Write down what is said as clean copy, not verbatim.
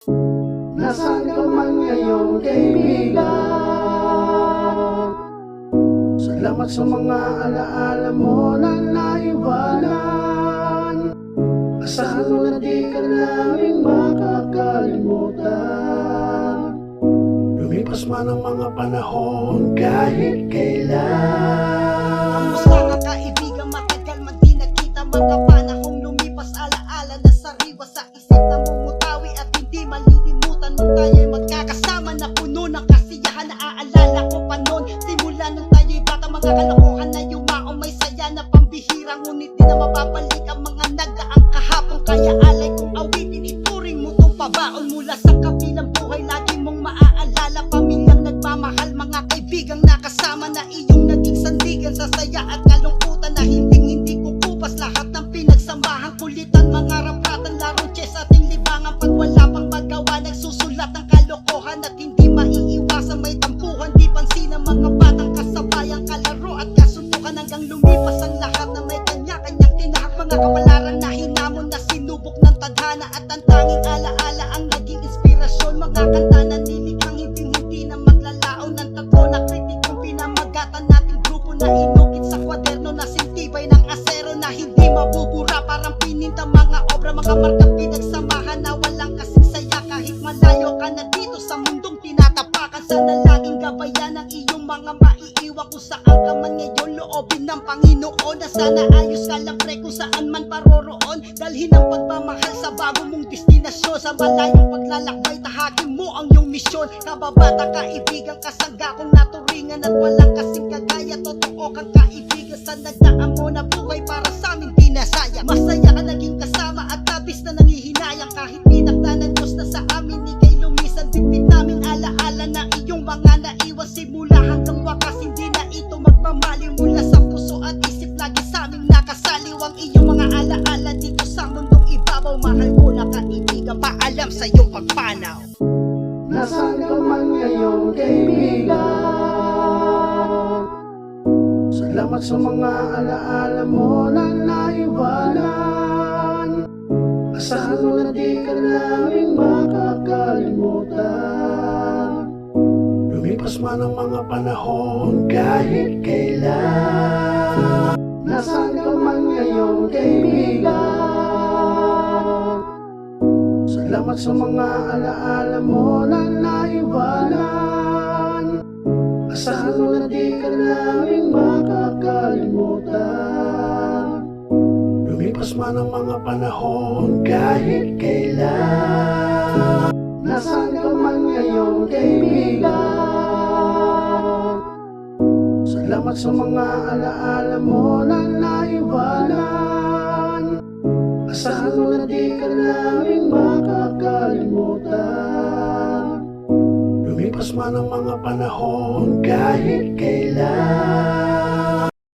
Nasaan ka man ngayon, kaibigan? Salamat sa mga alaala mo na naiwanan. Asahan mo na di ka namin makakalimutan. Lumipas man ang mga panahon kahit kailan. Kamusta ka kaibigan? Matagal man di nagkita. Mga panahong lumipas, alaala na sariwa sa isip na mumutawi at hindi malilimutan nung tayo'y magkakasama na puno ng kasiyahan. Naaalala ko pa noon, simula nung tayo'y bata, mga kalokohan na yumaong may saya na pambihira. Ngunit di na mababalik ang mga nagdaang kahapon. Kaya alay kong awitin, ituring mo tong pabaon. Mula sa kabilang buhay, lagi mong maaalala. Pamilyang nagmamahal, mga kaibigang nakasama na iyong naging sandigan sa saya at kalungkutan na hindi ko kupas. Lahat ng pinagsamahan, kulitan, mga rapatan, larong chess, ating libangan. Pag wala pang magawa, nagsusulat ng kalokohan at hindi maiiwasan may tampuhan. Di pansin ang mga batang kasabayang kalaro at kasuntukan hanggang lumipas ang lahat na may kanya-kanyang tinahak. Mga kawalarang na hinamon na sinubok ng tadhana at ang tanging alaala ang naging inspirasyon. Mga kanta na nilikhang hindi na maglalaon ng tatlo na kritikong pinamagatan nating grupo na inukit sa kwaderno na sintibay ng asero na hindi mabubura. Parang pininta mga obra, mga marka pinagsamahan na walang kasing saya. Kahit malayo ka na dito sa mundong tinatapakan, sana laging gabayan ang iyong mga maiiwan. Kung saan ka man ngayon, loobin ng Panginoon na sana ayos ka lang pre kung saan man paroroon. Dalhin ang pagmamahal sa bago mong destinasyon. Sa malayong paglalakbay, tahakin mo ang iyong misyon. Kababata, kaibigan, kasangga kong naturingan at walang kasing kagaya. Totoo kang kaibigan sa nagdaan mo na buhay para sa aming pinasaya. Masaya ka naging kasama at tabis na nangihinayang. Kahit tinakda ng Diyos na sa amin ikay lumisan, bitbit namin alaala na iyong mga naiwan. Simula hanggang wakas, hindi na ito magmamaliw. Mula sa puso at isip, lagi sa aming nakasaliw ang iyong mga alaala dito sa mundong ibabaw. Mahal ko na kaibigan, paalam sa iyong pagpanaw. Nasaan ka man ngayon, kaibigan? Salamat sa mga alaala mo na naiwanan. Asahan mo na di ka namin makakalimutan. Lumipas man ang mga panahon kahit kailan. Nasaan ka man ngayon, kaibigan? Salamat sa mga alaala mo na naiwanan. Asahan mo na di ka namin makakalimutan. Lumipas man ang mga panahon kahit kailan. Nasaan ka man ngayon, kaibigan? Salamat sa mga alaala mo na naiwanan. Asahan mo na di ka namin makakalimutan. Lumipas man ang mga panahon kahit kailan.